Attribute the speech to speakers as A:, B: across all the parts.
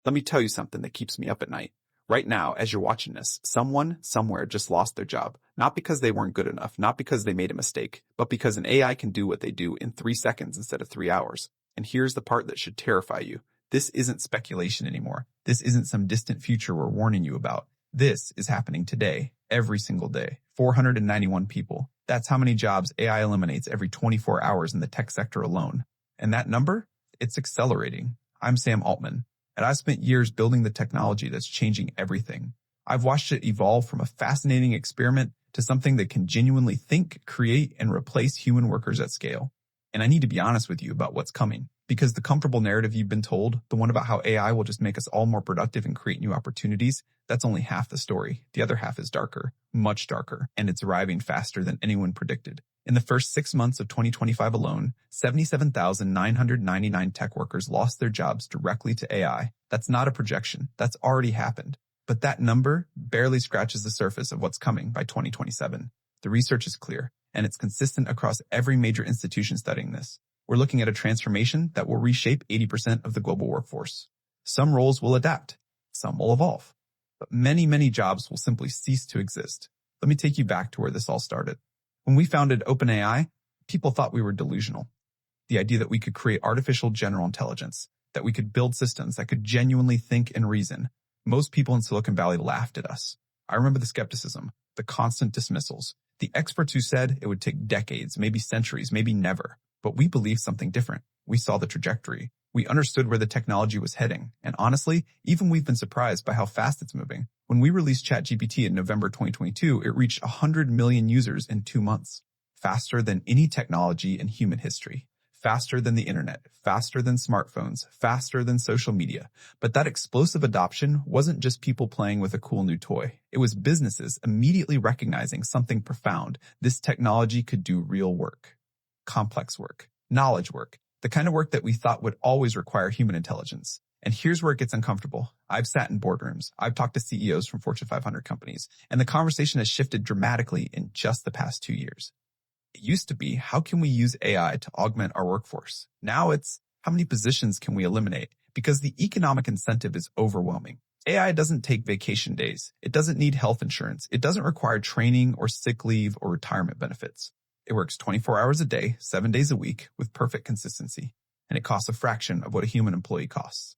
A: Let me tell you something that keeps me up at night. Right now, as you're watching this, someone somewhere just lost their job. Not because they weren't good enough, not because they made a mistake, but because an AI can do what they do in 3 seconds instead of 3 hours. And here's the part that should terrify you. This isn't speculation anymore. This isn't some distant future we're warning you about. This is happening today, every single day. 491 people. That's how many jobs AI eliminates every 24 hours in the tech sector alone. And that number? It's accelerating. I'm Sam Altman, and I've spent years building the technology that's changing everything. I've watched it evolve from a fascinating experiment to something that can genuinely think, create, and replace human workers at scale. And I need to be honest with you about what's coming, because the comfortable narrative you've been told, the one about how AI will just make us all more productive and create new opportunities, that's only half the story. The other half is darker, much darker, and it's arriving faster than anyone predicted. In the first 6 months of 2025 alone, 77,999 tech workers lost their jobs directly to AI. That's not a projection. That's already happened. But that number barely scratches the surface of what's coming by 2027. The research is clear, and it's consistent across every major institution studying this. We're looking at a transformation that will reshape 80% of the global workforce. Some roles will adapt. Some will evolve. But many, many jobs will simply cease to exist. Let me take you back to where this all started. When we founded OpenAI, people thought we were delusional. The idea that we could create artificial general intelligence, that we could build systems that could genuinely think and reason. Most people in Silicon Valley laughed at us. I remember the skepticism, the constant dismissals, the experts who said it would take decades, maybe centuries, maybe never. But we believed something different. We saw the trajectory. We understood where the technology was heading. And honestly, even we've been surprised by how fast it's moving. When we released ChatGPT in November 2022, it reached 100 million users in 2 months. Faster than any technology in human history. Faster than the internet. Faster than smartphones. Faster than social media. But that explosive adoption wasn't just people playing with a cool new toy. It was businesses immediately recognizing something profound. This technology could do real work. Complex work. Knowledge work. The kind of work that we thought would always require human intelligence. And here's where it gets uncomfortable. I've sat in boardrooms. I've talked to CEOs from Fortune 500 companies, and the conversation has shifted dramatically in just the past 2 years. It used to be, how can we use AI to augment our workforce? Now it's, how many positions can we eliminate? Because the economic incentive is overwhelming. AI doesn't take vacation days. It doesn't need health insurance. It doesn't require training or sick leave or retirement benefits. It works 24 hours a day, 7 days a week, with perfect consistency, and it costs a fraction of what a human employee costs.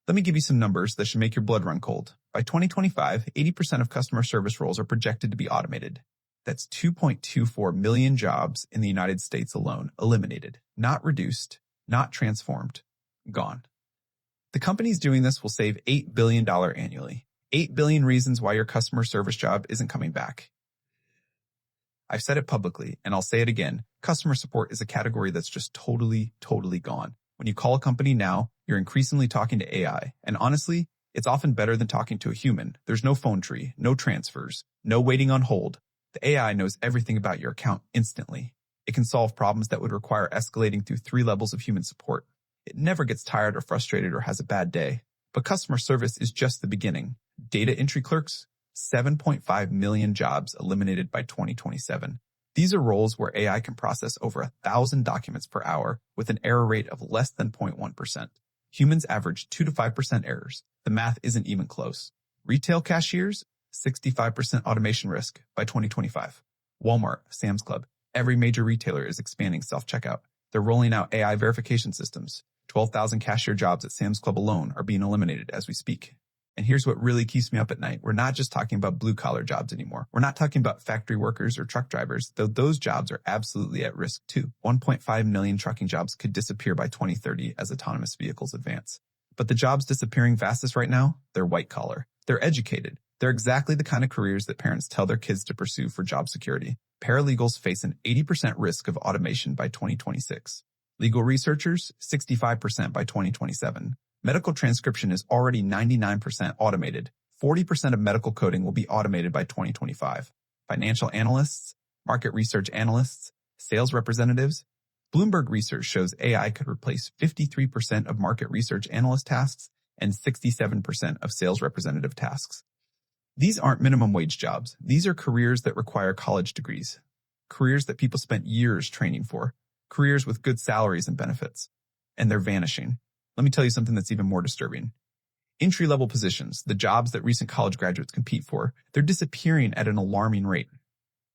A: Let me give you some numbers that should make your blood run cold. By 2025, 80% of customer service roles are projected to be automated. That's 2.24 million jobs in the United States alone, eliminated, not reduced, not transformed, gone. The companies doing this will save $8 billion annually. 8 billion reasons why your customer service job isn't coming back. I've said it publicly, and I'll say it again. Customer support is a category that's just totally gone. When you call a company now, you're increasingly talking to AI. And honestly, it's often better than talking to a human. There's no phone tree, no transfers, no waiting on hold. The AI knows everything about your account instantly. It can solve problems that would require escalating through 3 levels of human support. It never gets tired or frustrated or has a bad day. But customer service is just the beginning. Data entry clerks, 7.5 million jobs eliminated by 2027. These are roles where AI can process over 1,000 documents per hour with an error rate of less than 0.1%. Humans average 2 to 5% errors. The math isn't even close. Retail cashiers, 65% automation risk by 2025. Walmart, Sam's Club, every major retailer is expanding self-checkout. They're rolling out AI verification systems. 12,000 cashier jobs at Sam's Club alone are being eliminated as we speak. And here's what really keeps me up at night. We're not just talking about blue-collar jobs anymore. We're not talking about factory workers or truck drivers, though those jobs are absolutely at risk too. 1.5 million trucking jobs could disappear by 2030 as autonomous vehicles advance. But the jobs disappearing fastest right now, they're white-collar. They're educated. They're exactly the kind of careers that parents tell their kids to pursue for job security. Paralegals face an 80% risk of automation by 2026. Legal researchers, 65% by 2027. Medical transcription is already 99% automated. 40% of medical coding will be automated by 2025. Financial analysts, market research analysts, sales representatives. Bloomberg research shows AI could replace 53% of market research analyst tasks and 67% of sales representative tasks. These aren't minimum wage jobs. These are careers that require college degrees. Careers that people spent years training for. Careers with good salaries and benefits. And they're vanishing. Let me tell you something that's even more disturbing. Entry-level positions, the jobs that recent college graduates compete for, they're disappearing at an alarming rate.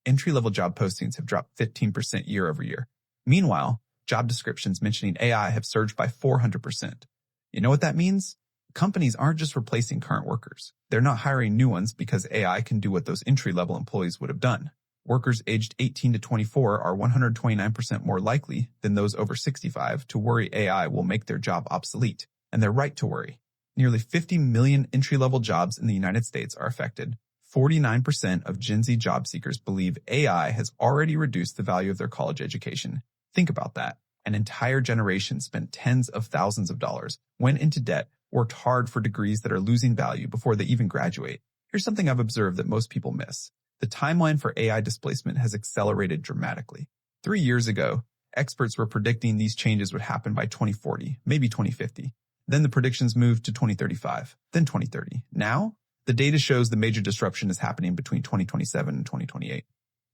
A: Entry-level job postings have dropped 15% year over year. Meanwhile, job descriptions mentioning AI have surged by 400%. You know what that means? Companies aren't just replacing current workers. They're not hiring new ones because AI can do what those entry-level employees would have done. Workers aged 18 to 24 are 129% more likely than those over 65 to worry AI will make their job obsolete, and they're right to worry. Nearly 50 million entry-level jobs in the United States are affected. 49% of Gen Z job seekers believe AI has already reduced the value of their college education. Think about that. An entire generation spent tens of thousands of dollars, went into debt, worked hard for degrees that are losing value before they even graduate. Here's something I've observed that most people miss. The timeline for AI displacement has accelerated dramatically. 3 years ago, experts were predicting these changes would happen by 2040, maybe 2050. Then the predictions moved to 2035, then 2030. Now, the data shows the major disruption is happening between 2027 and 2028.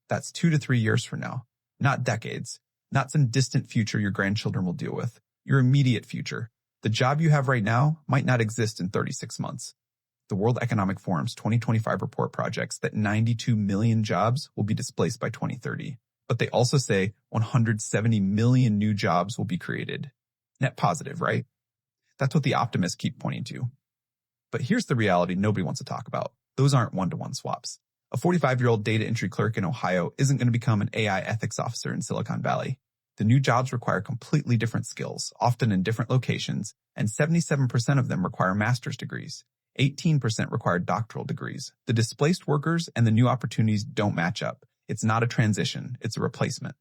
A: That's 2 to 3 years from now, not decades, not some distant future your grandchildren will deal with, your immediate future. The job you have right now might not exist in 36 months. The World Economic Forum's 2025 report projects that 92 million jobs will be displaced by 2030. But they also say 170 million new jobs will be created. Net positive, right? That's what the optimists keep pointing to. But here's the reality nobody wants to talk about. Those aren't one-to-one swaps. A 45-year-old data entry clerk in Ohio isn't going to become an AI ethics officer in Silicon Valley. The new jobs require completely different skills, often in different locations, and 77% of them require master's degrees. 18% require doctoral degrees. The displaced workers and the new opportunities don't match up. It's not a transition, it's a replacement.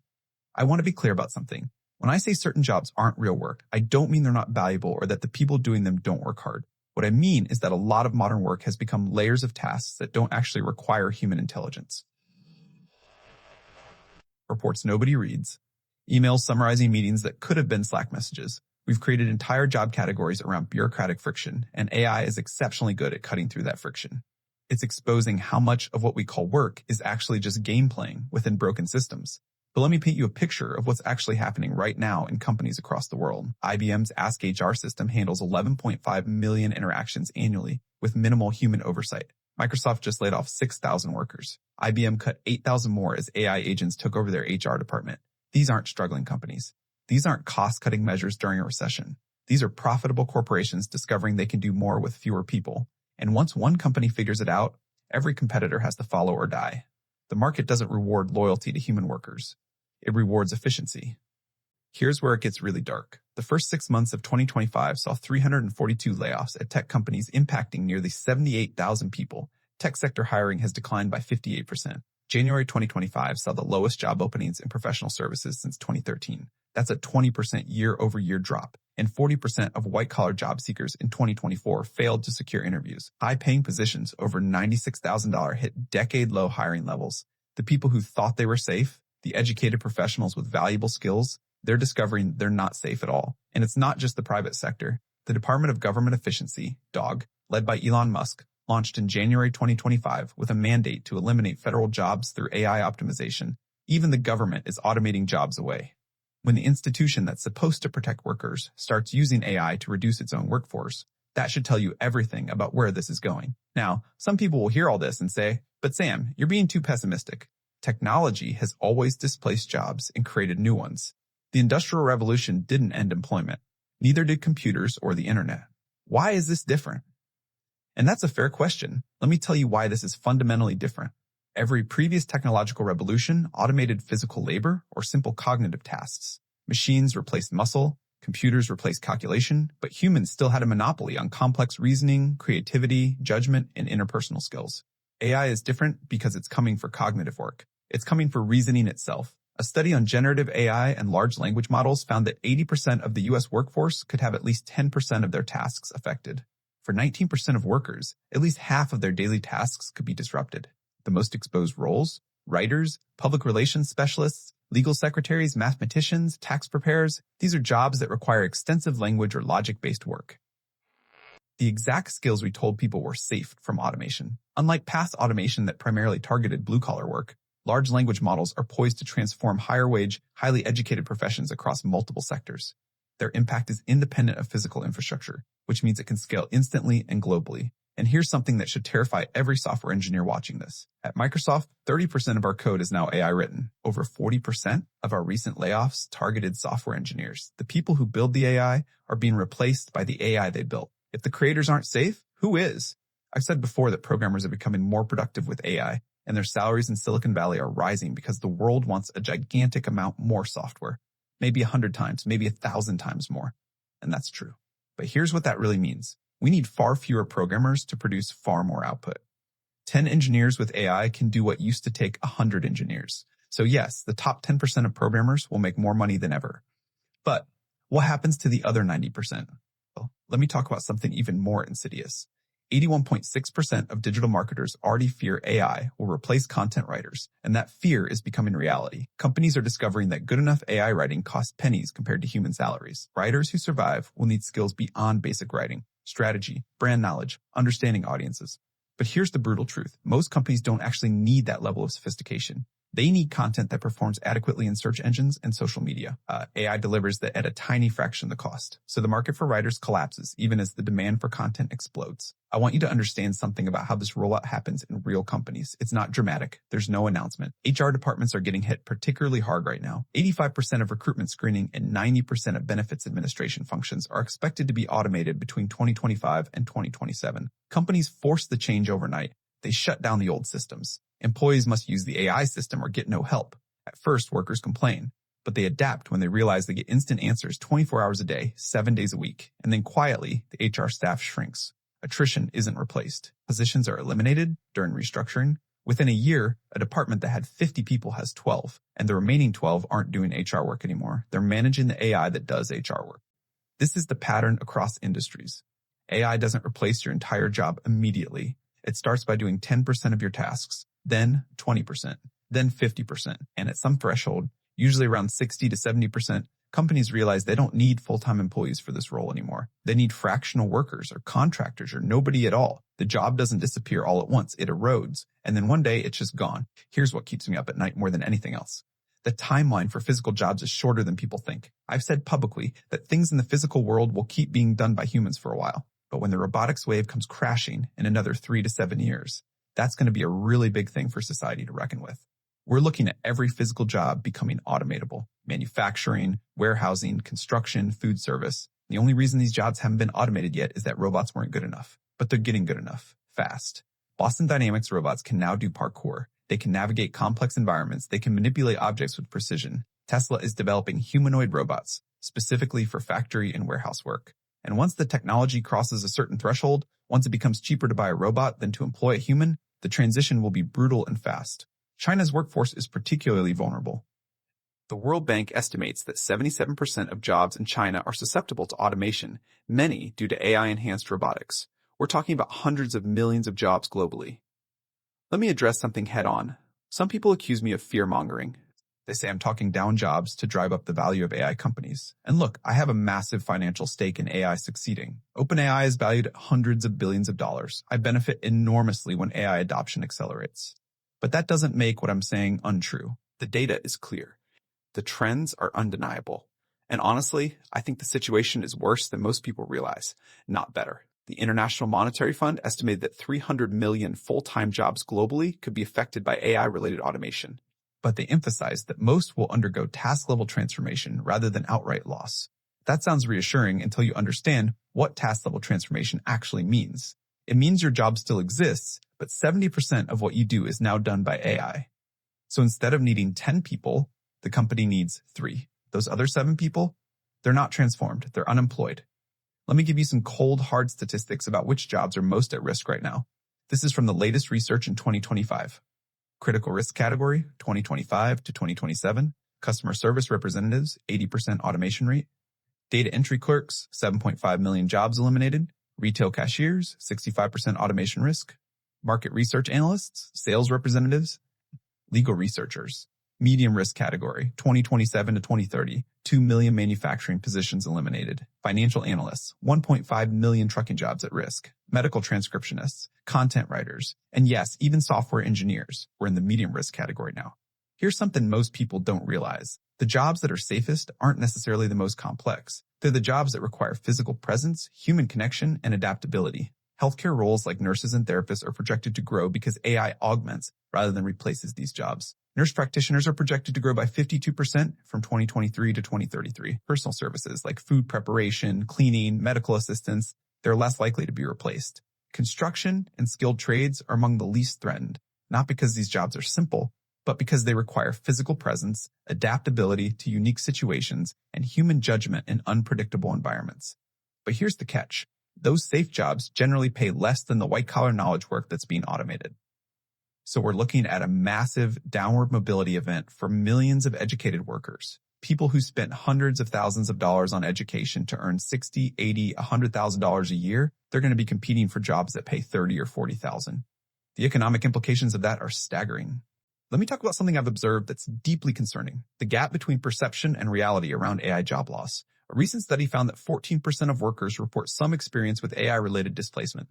A: I want to be clear about something. When I say certain jobs aren't real work, I don't mean they're not valuable or that the people doing them don't work hard. What I mean is that a lot of modern work has become layers of tasks that don't actually require human intelligence. Reports nobody reads. Emails summarizing meetings that could have been Slack messages. We've created entire job categories around bureaucratic friction, and AI is exceptionally good at cutting through that friction. It's exposing how much of what we call work is actually just game playing within broken systems. But let me paint you a picture of what's actually happening right now in companies across the world. IBM's Ask HR system handles 11.5 million interactions annually with minimal human oversight. Microsoft just laid off 6,000 workers. IBM cut 8,000 more as AI agents took over their HR department. These aren't struggling companies. These aren't cost-cutting measures during a recession. These are profitable corporations discovering they can do more with fewer people. And once one company figures it out, every competitor has to follow or die. The market doesn't reward loyalty to human workers. It rewards efficiency. Here's where it gets really dark. The first 6 months of 2025 saw 342 layoffs at tech companies impacting nearly 78,000 people. Tech sector hiring has declined by 58%. January 2025 saw the lowest job openings in professional services since 2013. That's a 20% year-over-year drop, and 40% of white-collar job seekers in 2024 failed to secure interviews. High-paying positions over $96,000 hit decade-low hiring levels. The people who thought they were safe, the educated professionals with valuable skills, they're discovering they're not safe at all. And it's not just the private sector. The Department of Government Efficiency, DOG, led by Elon Musk, launched in January 2025 with a mandate to eliminate federal jobs through AI optimization. Even the government is automating jobs away. When the institution that's supposed to protect workers starts using AI to reduce its own workforce, that should tell you everything about where this is going. Now, some people will hear all this and say, but Sam, you're being too pessimistic. Technology has always displaced jobs and created new ones. The Industrial Revolution didn't end employment. Neither did computers or the internet. Why is this different? And that's a fair question. Let me tell you why this is fundamentally different. Every previous technological revolution automated physical labor or simple cognitive tasks. Machines replaced muscle, computers replaced calculation, but humans still had a monopoly on complex reasoning, creativity, judgment, and interpersonal skills. AI is different because it's coming for cognitive work. It's coming for reasoning itself. A study on generative AI and large language models found that 80% of the U.S. workforce could have at least 10% of their tasks affected. For 19% of workers, at least half of their daily tasks could be disrupted. The most exposed roles: writers, public relations specialists, legal secretaries, mathematicians, tax preparers. These are jobs that require extensive language or logic-based work. The exact skills we told people were safe from automation. Unlike past automation that primarily targeted blue-collar work, large language models are poised to transform higher-wage, highly educated professions across multiple sectors. Their impact is independent of physical infrastructure, which means it can scale instantly and globally. And here's something that should terrify every software engineer watching this. At Microsoft, 30% of our code is now AI written. Over 40% of our recent layoffs targeted software engineers. The people who build the AI are being replaced by the AI they built. If the creators aren't safe, who is? I've said before that programmers are becoming more productive with AI, and their salaries in Silicon Valley are rising because the world wants a gigantic amount more software. Maybe 100 times, maybe 1,000 times more. And that's true. But here's what that really means. We need far fewer programmers to produce far more output. 10 engineers with AI can do what used to take 100 engineers. So yes, the top 10% of programmers will make more money than ever. But what happens to the other 90%? Well, let me talk about something even more insidious. 81.6% of digital marketers already fear AI will replace content writers, and that fear is becoming reality. Companies are discovering that good enough AI writing costs pennies compared to human salaries. Writers who survive will need skills beyond basic writing, strategy, brand knowledge, understanding audiences. But here's the brutal truth. Most companies don't actually need that level of sophistication. They need content that performs adequately in search engines and social media. AI delivers that at a tiny fraction of the cost. So the market for writers collapses even as the demand for content explodes. I want you to understand something about how this rollout happens in real companies. It's not dramatic. There's no announcement. HR departments are getting hit particularly hard right now. 85% of recruitment screening and 90% of benefits administration functions are expected to be automated between 2025 and 2027. Companies force the change overnight. They shut down the old systems. Employees must use the AI system or get no help. At first, workers complain, but they adapt when they realize they get instant answers 24 hours a day, 7 days a week. And then quietly, the HR staff shrinks. Attrition isn't replaced. Positions are eliminated during restructuring. Within a year, a department that had 50 people has 12, and the remaining 12 aren't doing HR work anymore. They're managing the AI that does HR work. This is the pattern across industries. AI doesn't replace your entire job immediately. It starts by doing 10% of your tasks, then 20%, then 50%. And at some threshold, usually around 60 to 70%, companies realize they don't need full-time employees for this role anymore. They need fractional workers or contractors or nobody at all. The job doesn't disappear all at once. It erodes. And then one day it's just gone. Here's what keeps me up at night more than anything else. The timeline for physical jobs is shorter than people think. I've said publicly that things in the physical world will keep being done by humans for a while. But when the robotics wave comes crashing in another 3 to 7 years, that's going to be a really big thing for society to reckon with. We're looking at every physical job becoming automatable. Manufacturing, warehousing, construction, food service. The only reason these jobs haven't been automated yet is that robots weren't good enough. But they're getting good enough, fast. Boston Dynamics robots can now do parkour. They can navigate complex environments. They can manipulate objects with precision. Tesla is developing humanoid robots, specifically for factory and warehouse work. And once the technology crosses a certain threshold, once it becomes cheaper to buy a robot than to employ a human, the transition will be brutal and fast. China's workforce is particularly vulnerable. The World Bank estimates that 77% of jobs in China are susceptible to automation, many due to AI-enhanced robotics. We're talking about hundreds of millions of jobs globally. Let me address something head-on. Some people accuse me of fear-mongering. They say I'm talking down jobs to drive up the value of AI companies. And look, I have a massive financial stake in AI succeeding. OpenAI is valued at hundreds of billions of dollars. I benefit enormously when AI adoption accelerates. But that doesn't make what I'm saying untrue. The data is clear. The trends are undeniable. And honestly, I think the situation is worse than most people realize, not better. The International Monetary Fund estimated that 300 million full-time jobs globally could be affected by AI-related automation. But they emphasize that most will undergo task-level transformation rather than outright loss. That sounds reassuring until you understand what task-level transformation actually means. It means your job still exists, but 70% of what you do is now done by AI. So instead of needing 10 people, the company needs 3. Those other 7 people, they're not transformed, they're unemployed. Let me give you some cold, hard statistics about which jobs are most at risk right now. This is from the latest research in 2025. Critical risk category, 2025 to 2027. Customer service representatives, 80% automation rate. Data entry clerks, 7.5 million jobs eliminated. Retail cashiers, 65% automation risk. Market research analysts, sales representatives. Legal researchers, medium risk category, 2027 to 2030. 2 million manufacturing positions eliminated. Financial analysts, 1.5 million trucking jobs at risk. Medical transcriptionists, content writers, and yes, even software engineers. We're in the medium risk category now. Here's something most people don't realize. The jobs that are safest aren't necessarily the most complex. They're They're the jobs that require physical presence, human connection, and adaptability. Healthcare roles like nurses and therapists are projected to grow because AI augments rather than replaces these jobs. Nurse practitioners are projected to grow by 52% from 2023 to 2033. Personal services like food preparation, cleaning, medical assistance, they're less likely to be replaced. Construction and skilled trades are among the least threatened, not because these jobs are simple, but because they require physical presence, adaptability to unique situations, and human judgment in unpredictable environments. But here's the catch. Those safe jobs generally pay less than the white-collar knowledge work that's being automated. So we're looking at a massive downward mobility event for millions of educated workers, people who spent hundreds of thousands of dollars on education to earn $60, $80, $100,000 a year. They're going to be competing for jobs that pay $30,000 or $40,000. The economic implications of that are staggering. Let me talk about something I've observed that's deeply concerning: the gap between perception and reality around AI job loss. A recent study found that 14% of workers report some experience with AI-related displacement.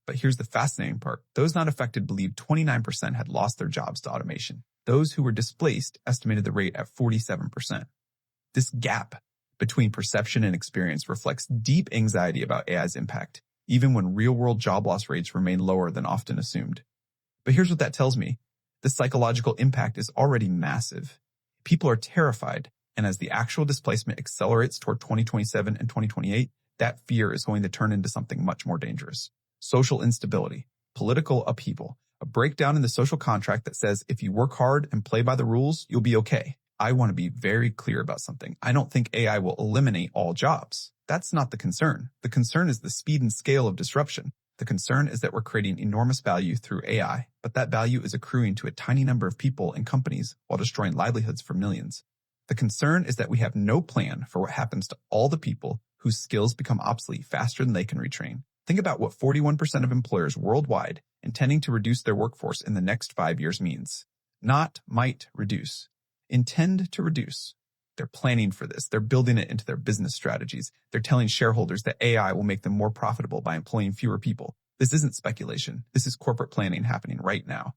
A: But here's the fascinating part. Those not affected believed 29% had lost their jobs to automation. Those who were displaced estimated the rate at 47%. This gap between perception and experience reflects deep anxiety about AI's impact, even when real-world job loss rates remain lower than often assumed. But here's what that tells me. The psychological impact is already massive. People are terrified, and as the actual displacement accelerates toward 2027 and 2028, that fear is going to turn into something much more dangerous. Social instability, political upheaval, a breakdown in the social contract that says if you work hard and play by the rules, you'll be okay. I want to be very clear about something. I don't think AI will eliminate all jobs. That's not the concern. The concern is the speed and scale of disruption. The concern is that we're creating enormous value through AI, but that value is accruing to a tiny number of people and companies while destroying livelihoods for millions. The concern is that we have no plan for what happens to all the people whose skills become obsolete faster than they can retrain. Think about what 41% of employers worldwide intending to reduce their workforce in the next 5 years means. Not might reduce. Intend to reduce. They're planning for this. They're building it into their business strategies. They're telling shareholders that AI will make them more profitable by employing fewer people. This isn't speculation. This is corporate planning happening right now.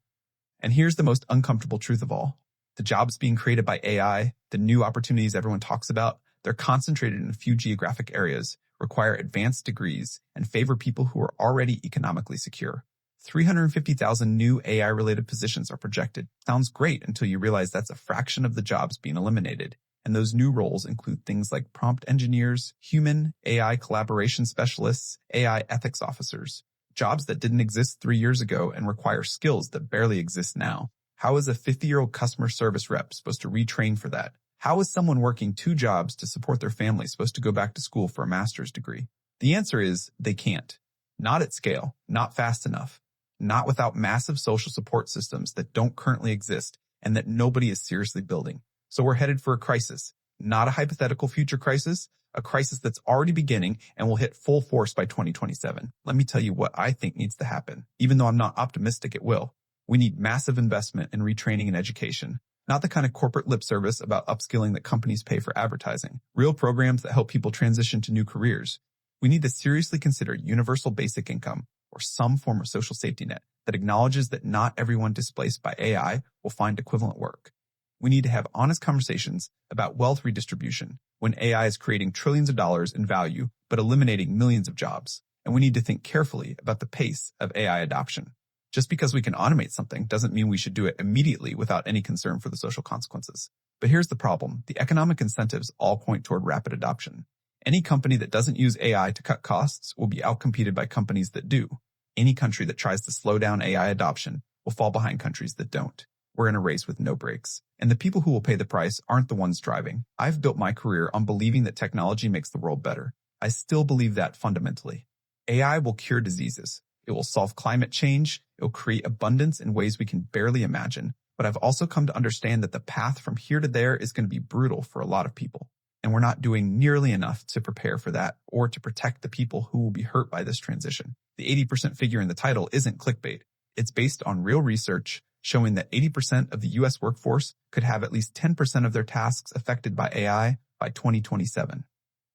A: And here's the most uncomfortable truth of all. The jobs being created by AI, the new opportunities everyone talks about, they're concentrated in a few geographic areas, require advanced degrees, and favor people who are already economically secure. 350,000 new AI-related positions are projected. Sounds great until you realize that's a fraction of the jobs being eliminated. And those new roles include things like prompt engineers, human AI collaboration specialists, AI ethics officers, jobs that didn't exist 3 years ago and require skills that barely exist now. How is a 50-year-old customer service rep supposed to retrain for that? How is someone working 2 jobs to support their family supposed to go back to school for a master's degree? The answer is they can't. Not at scale, not fast enough, not without massive social support systems that don't currently exist and that nobody is seriously building. So we're headed for a crisis, not a hypothetical future crisis, a crisis that's already beginning and will hit full force by 2027. Let me tell you what I think needs to happen, even though I'm not optimistic it will. We need massive investment in retraining and education, not the kind of corporate lip service about upskilling that companies pay for advertising, real programs that help people transition to new careers. We need to seriously consider universal basic income or some form of social safety net that acknowledges that not everyone displaced by AI will find equivalent work. We need to have honest conversations about wealth redistribution when AI is creating trillions of dollars in value but eliminating millions of jobs. And we need to think carefully about the pace of AI adoption. Just because we can automate something doesn't mean we should do it immediately without any concern for the social consequences. But here's the problem. The economic incentives all point toward rapid adoption. Any company that doesn't use AI to cut costs will be outcompeted by companies that do. Any country that tries to slow down AI adoption will fall behind countries that don't. We're in a race with no brakes. And the people who will pay the price aren't the ones driving. I've built my career on believing that technology makes the world better. I still believe that fundamentally. AI will cure diseases. It will solve climate change. It will create abundance in ways we can barely imagine. But I've also come to understand that the path from here to there is going to be brutal for a lot of people. And we're not doing nearly enough to prepare for that or to protect the people who will be hurt by this transition. The 80% figure in the title isn't clickbait. It's based on real research showing that 80% of the U.S. workforce could have at least 10% of their tasks affected by AI by 2027.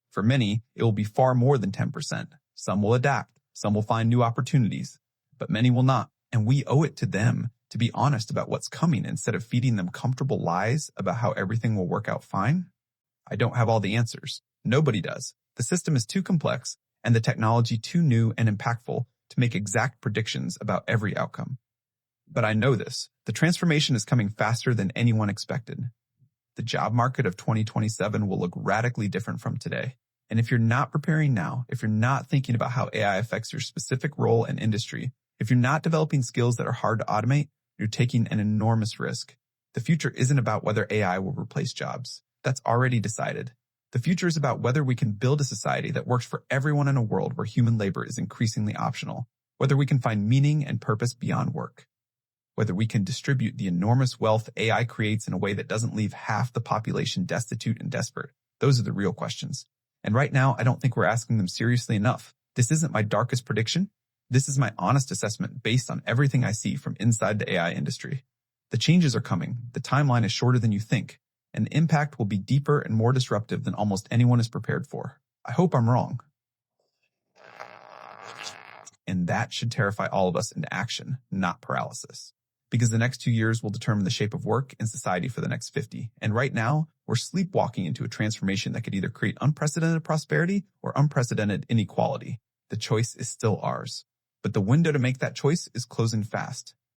A: For many, it will be far more than 10%. Some will adapt. Some will find new opportunities, but many will not. And we owe it to them to be honest about what's coming instead of feeding them comfortable lies about how everything will work out fine. I don't have all the answers. Nobody does. The system is too complex and the technology too new and impactful to make exact predictions about every outcome. But I know this. The transformation is coming faster than anyone expected. The job market of 2027 will look radically different from today. And if you're not preparing now, if you're not thinking about how AI affects your specific role and industry, if you're not developing skills that are hard to automate, you're taking an enormous risk. The future isn't about whether AI will replace jobs. That's already decided. The future is about whether we can build a society that works for everyone in a world where human labor is increasingly optional, whether we can find meaning and purpose beyond work, whether we can distribute the enormous wealth AI creates in a way that doesn't leave half the population destitute and desperate. Those are the real questions. And right now, I don't think we're asking them seriously enough. This isn't my darkest prediction. This is my honest assessment based on everything I see from inside the AI industry. The changes are coming. The timeline is shorter than you think, and the impact will be deeper and more disruptive than almost anyone is prepared for. I hope I'm wrong. And that should terrify all of us into action, not paralysis. Because the next 2 years will determine the shape of work and society for the next 50. And right now, we're sleepwalking into a transformation that could either create unprecedented prosperity or unprecedented inequality. The choice is still ours. But the window to make that choice is closing fast.